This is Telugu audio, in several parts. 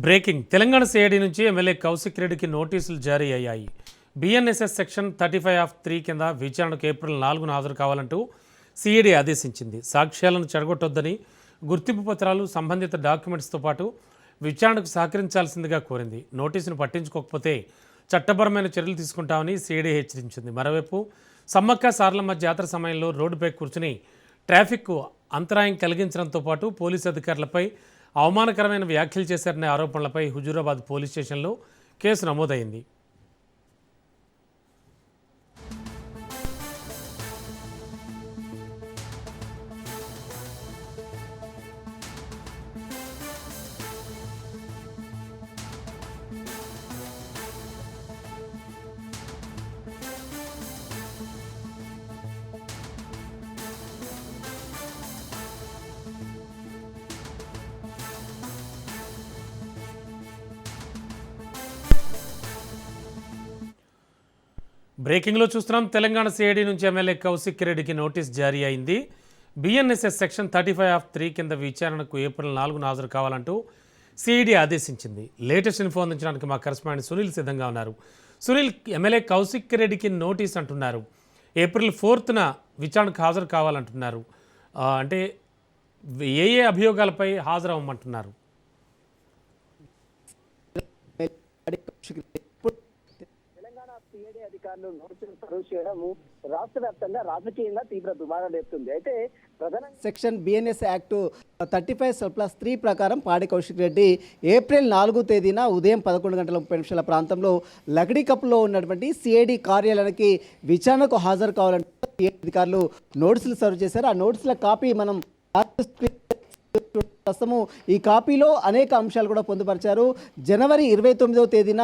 బ్రేకింగ్ తెలంగాణ సిఐడి నుంచి ఎమ్మెల్యే కౌశిక్ రెడ్డికి నోటీసులు జారీ అయ్యాయి. బిఎన్ఎస్ఎస్ సెక్షన్ 35(3) కింద విచారణకు ఏప్రిల్ 4న హాజరు కావాలంటూ సిఐడి ఆదేశించింది. సాక్ష్యాలను చెడగొట్టొద్దని, గుర్తింపు పత్రాలు, సంబంధిత డాక్యుమెంట్స్తో పాటు విచారణకు సహకరించాల్సిందిగా కోరింది. నోటీసును పట్టించుకోకపోతే చట్టపరమైన చర్యలు తీసుకుంటామని సిఐడి హెచ్చరించింది. మరోవైపు సమ్మక్క సారలమ్మ జాతర సమయంలో రోడ్డుపై కూర్చుని ట్రాఫిక్కు అంతరాయం కలిగించడంతో పాటు పోలీసు అధికారులపై అవమానకరమైన వ్యాఖ్యలు చేశారనే ఆరోపణలపై హుజూరాబాద్ పోలీస్ స్టేషన్లో కేసు నమోదైంది. బ్రేకింగ్లో చూస్తున్నాం. తెలంగాణ సిఐడి నుంచి ఎమ్మెల్యే కౌశిక్ రెడ్డికి నోటీస్ జారీ అయింది. బిఎన్ఎస్ఎస్ సెక్షన్ 35(3) కింద విచారణకు ఏప్రిల్ 4న హాజరు కావాలంటూ సిఐడి ఆదేశించింది. లేటెస్ట్ ఇన్ఫో అందించడానికి మా కరెస్పాండెంట్ సునీల్ సిద్ధంగా ఉన్నారు. సునీల్, ఎమ్మెల్యే కౌశిక్ రెడ్డికి నోటీస్ అంటున్నారు, ఏప్రిల్ 4న విచారణకు హాజరు కావాలంటున్నారు. అంటే ఏ అభియోగాలపై హాజరవ్వమంటున్నారు? సిఐడి అధికారులు నోటీసులు సర్వ్ చేయడం రాష్ట్ర వ్యాప్తంగా రాజకీయంగా తీవ్ర దుమారం లేపుతుంది. అయితే ప్రధానంగా సెక్షన్ బిఎన్ఎస్ యాక్ట్ 35(3) ప్రకారం పాడి కౌశిక్ రెడ్డి ఏప్రిల్ 4వ తేదీన ఉదయం 11:30 ప్రాంతంలో లగడీకప్లో ఉన్నటువంటి సిఐడి కార్యాలయానికి విచారణకు హాజరు కావాలంటే అధికారులు నోటీసులు సర్వ్ చేశారు. ఆ నోటీసుల కాపీ మనం ప్రస్తుతము ఈ కాపీలో అనేక అంశాలు కూడా పొందుపరిచారు. జనవరి 29వ తేదీన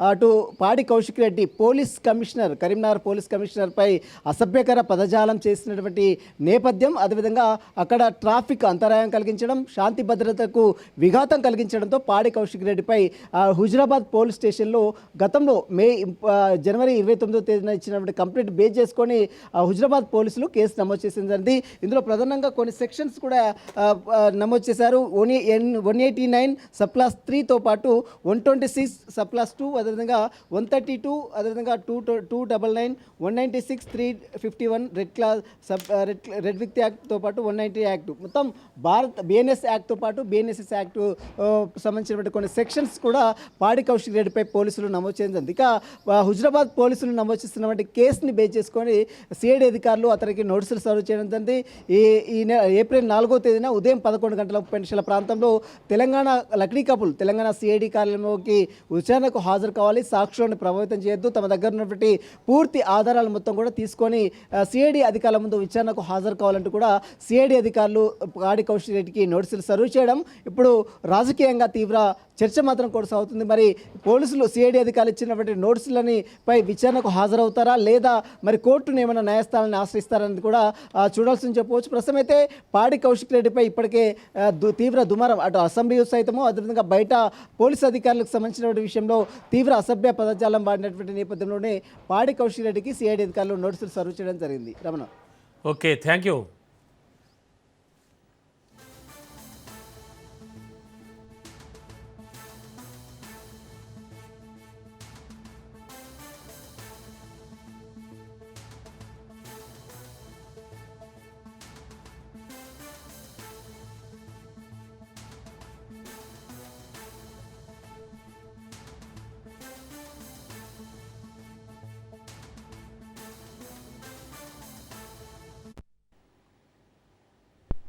అటు Padi Kaushik Reddy police commissioner, Karimnagar police కమిషనర్పై అసభ్యకర పదజాలం చేసినటువంటి నేపథ్యం, అదేవిధంగా అక్కడ ట్రాఫిక్ అంతరాయం కలిగించడం, శాంతి భద్రతకు విఘాతం కలిగించడంతో పాడి కౌశిక్ రెడ్డిపై హుజూరాబాద్ పోలీస్ స్టేషన్లో గతంలో జనవరి 29వ తేదీన ఇచ్చినటువంటి కంప్లైంట్ బేస్ చేసుకొని హుజూరాబాద్ పోలీసులు కేసు నమోదు చేసింది. ఇందులో ప్రధానంగా కొన్ని సెక్షన్స్ కూడా నమోదు చేశారు. 189(3)తో పాటు 126(2), అదేవిధంగా 132, అదేవిధంగా 299, 196, 351 రెడ్ విత్ యాక్ట్తో పాటు 190 యాక్ట్, మొత్తం భారత్ బిఎన్ఎస్ యాక్ట్తో పాటు బిఎన్ఎస్ఎస్ యాక్ట్ సంబంధించినటువంటి కొన్ని సెక్షన్స్ కూడా పాడి కౌశిక్ రెడ్డిపై పోలీసులు నమోదు చేసింది. ఇక హుజూరాబాద్ పోలీసులు నమోదు చేస్తున్నటువంటి కేసుని బేస్ చేసుకొని సిఐడి అధికారులు అతనికి నోటీసులు సర్వ్ చేయడం జరిగింది. ఈ ఏప్రిల్ 4వ తేదీన ఉదయం 11:30 ప్రాంతంలో తెలంగాణ లక్డీకపుల్ తెలంగాణ సిఐడి కార్యాలయంలోకి విచారణకు హాజరు కావాలి, సాక్షులను ప్రభావితం చేయొద్దు, తమ దగ్గర ఉన్నటువంటి పూర్తి ఆధారాలు మొత్తం కూడా తీసుకొని సిఐడి అధికారుల ముందు విచారణకు హాజరు కావాలంటూ కూడా సిఐడి అధికారులు పాడి కౌశిక్ రెడ్డికి నోటీసులు సర్వ్ చేయడం ఇప్పుడు రాజకీయంగా తీవ్ర చర్చ మాత్రం కొనసాగుతుంది. మరి పోలీసులు సిఐడి అధికారులు ఇచ్చినటువంటి నోటీసులని పై విచారణకు హాజరవుతారా లేదా మరి కోర్టును ఏమైనా న్యాయస్థానాన్ని ఆశ్రయిస్తారని కూడా చూడాల్సింది చెప్పవచ్చు. ప్రస్తుతం అయితే పాడి కౌశిక్ రెడ్డిపై ఇప్పటికే తీవ్ర దుమారం అటు అసెంబ్లీ సైతము, అదేవిధంగా బయట పోలీసు అధికారులకు సంబంధించినటువంటి విషయంలో తీవ్ర అసభ్య పదజాలం వాడినటువంటి నేపథ్యంలోనే పాడి కౌశిక్ రెడ్డికి సిఐడి అధికారులు నోటీసులు సర్వ్ చేయడం జరిగింది. Ramana, okay, thank you.